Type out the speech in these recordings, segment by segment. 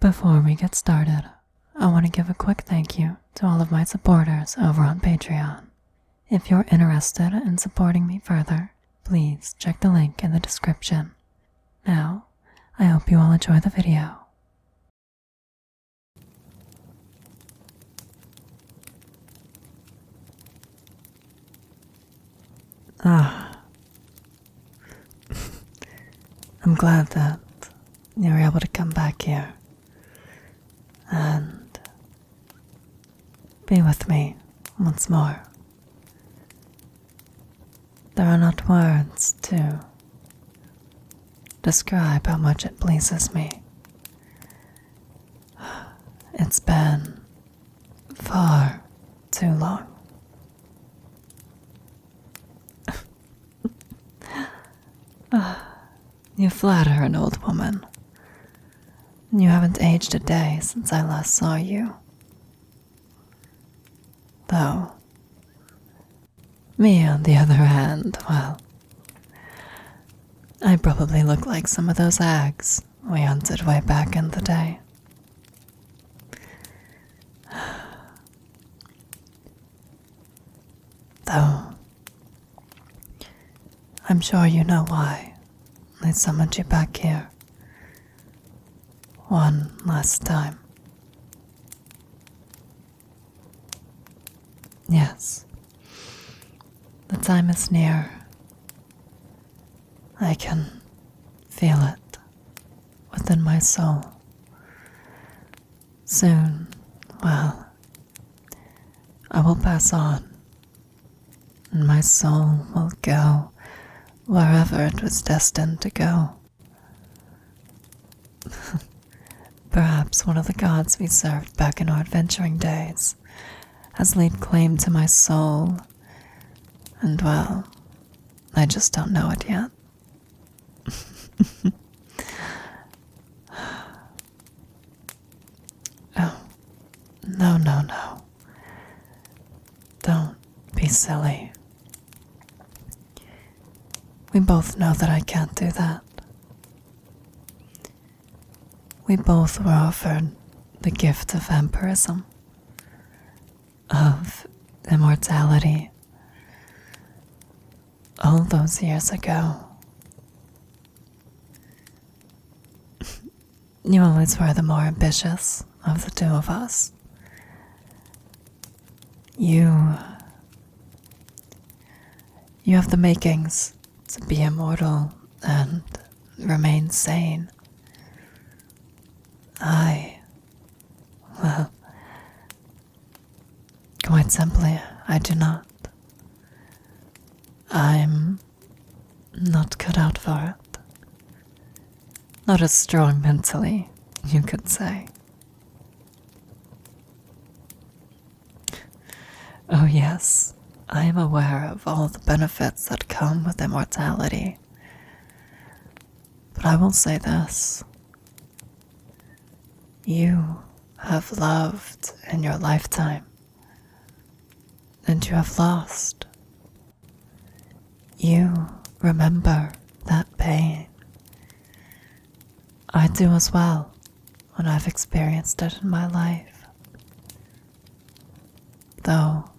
Before we get started, I want to give a quick thank you to all of my supporters over on Patreon. If you're interested in supporting me further, please check the link in the description. Now, I hope you all enjoy the video. I'm glad that you were able to come back here and be with me once more. There are not words to describe how much it pleases me. It's been far too long. You flatter an old woman. You haven't aged a day since I last saw you. Though, me on the other hand, well, I probably look like some of those hags we hunted way back in the day. Though, I'm sure you know why I summoned you back here one last time. Yes, the time is near. I can feel it within my soul. Soon, well, I will pass on, and my soul will go wherever it was destined to go. Perhaps one of the gods we served back in our adventuring days has laid claim to my soul, and well, I just don't know it yet. Oh, no. Don't be silly. We both know that I can't do that. We both were offered the gift of vampirism, of immortality, all those years ago. You always were the more ambitious of the two of us. You have the makings to be immortal and remain sane. Well, quite simply, I do not. I'm not cut out for it. Not as strong mentally, you could say. Oh yes, I am aware of all the benefits that come with immortality. But I will say this. You have loved in your lifetime, and you have lost. You remember that pain. I do as well when I've experienced it in my life. Though,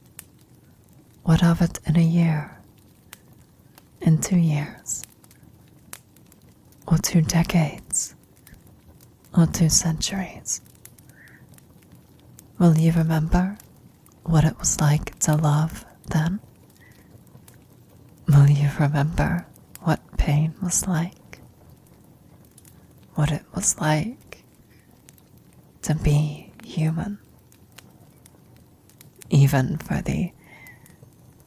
what of it in a year, in 2 years, or 2 decades, or 2 centuries? Will you remember what it was like to love then? Will you remember what pain was like? What it was like to be human? Even for the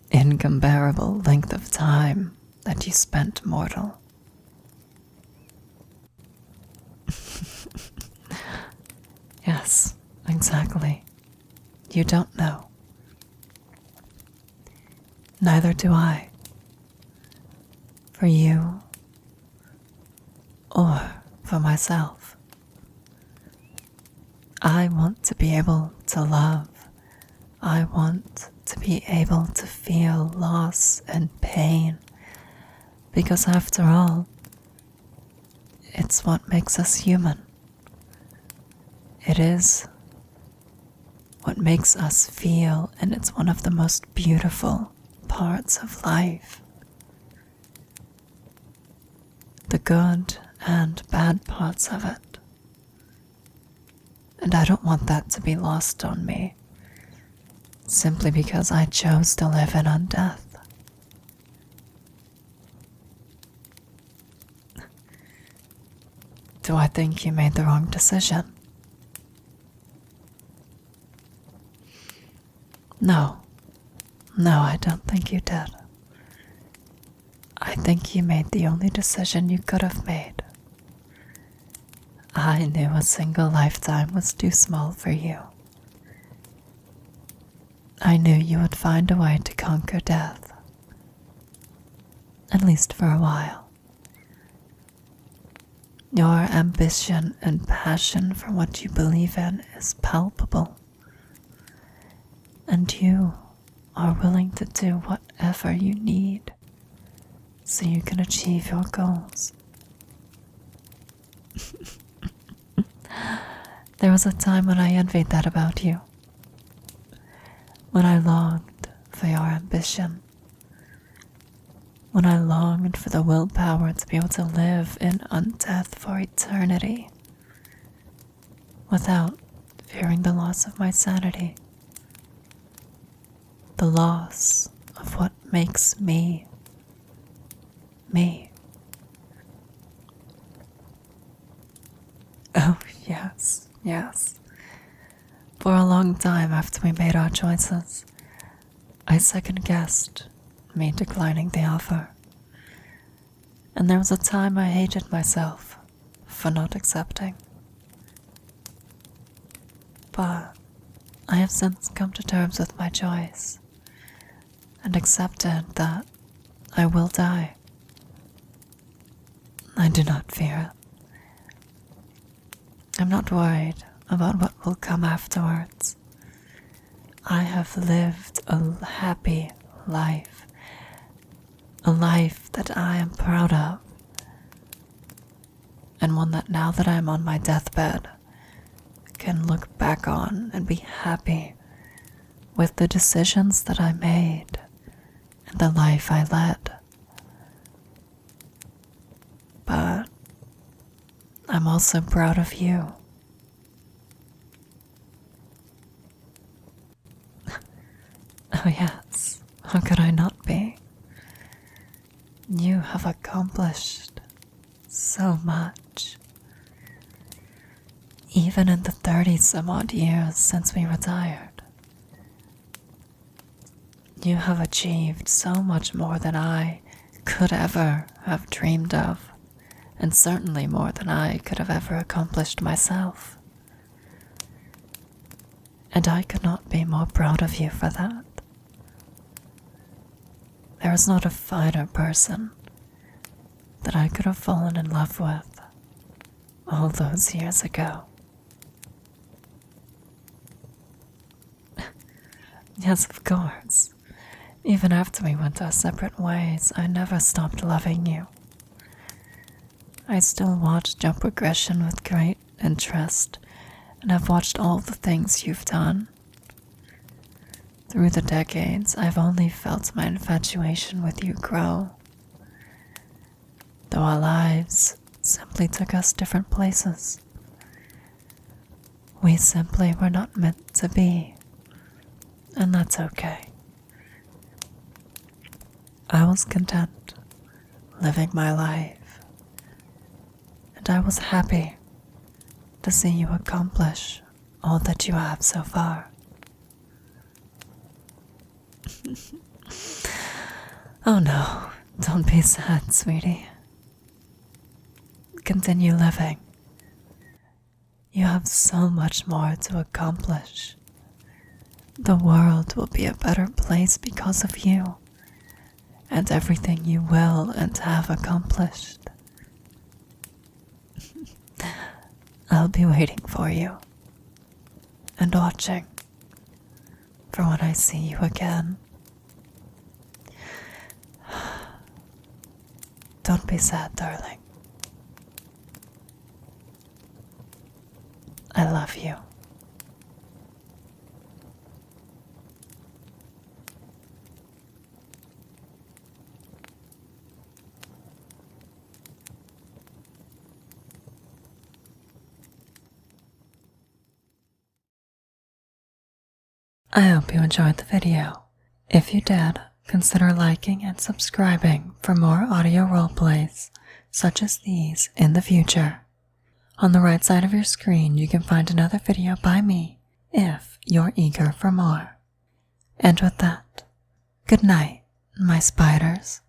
incomparable length of time that you spent mortal. Yes, exactly. You don't know. Neither do I. For you, or for myself. I want to be able to love. I want to be able to feel loss and pain, because after all, it's what makes us human. It is what makes us feel, and it's one of the most beautiful parts of life. The good and bad parts of it. And I don't want that to be lost on me, simply because I chose to live in undeath. Do I think you made the wrong decision? No, I don't think you did. I think you made the only decision you could have made. I knew a single lifetime was too small for you. I knew you would find a way to conquer death, at least for a while. Your ambition and passion for what you believe in is palpable, and you are willing to do whatever you need so you can achieve your goals. There was a time when I envied that about you, when I longed for your ambition, when I longed for the willpower to be able to live in undeath for eternity without fearing the loss of my sanity, the loss of what makes me, me. Oh, yes. For a long time after we made our choices, I second-guessed me declining the offer. And there was a time I hated myself for not accepting. But I have since come to terms with my choice and accepted that I will die. I do not fear it. I'm not worried about what will come afterwards. I have lived a happy life, a life that I am proud of, and one that now that I'm on my deathbed, can look back on and be happy with the decisions that I made and the life I led. But I'm also proud of you. Oh yes, how could I not be? You have accomplished so much. Even in the 30-some odd years since we retired, you have achieved so much more than I could ever have dreamed of, and certainly more than I could have ever accomplished myself. And I could not be more proud of you for that. There is not a finer person that I could have fallen in love with all those years ago. Yes, of course. Even after we went our separate ways, I never stopped loving you. I still watched your progression with great interest, and have watched all the things you've done. Through the decades, I've only felt my infatuation with you grow, though our lives simply took us different places. We simply were not meant to be, and that's okay. I was content living my life, and I was happy to see you accomplish all that you have so far. Oh no, don't be sad, sweetie. Continue living. You have so much more to accomplish. The world will be a better place because of you, and everything you will and have accomplished. I'll be waiting for you, and watching for when I see you again. Don't be sad, darling. I love you. I hope you enjoyed the video. If you did, consider liking and subscribing for more audio roleplays such as these in the future. On the right side of your screen, you can find another video by me if you're eager for more. And with that, good night, my spiders.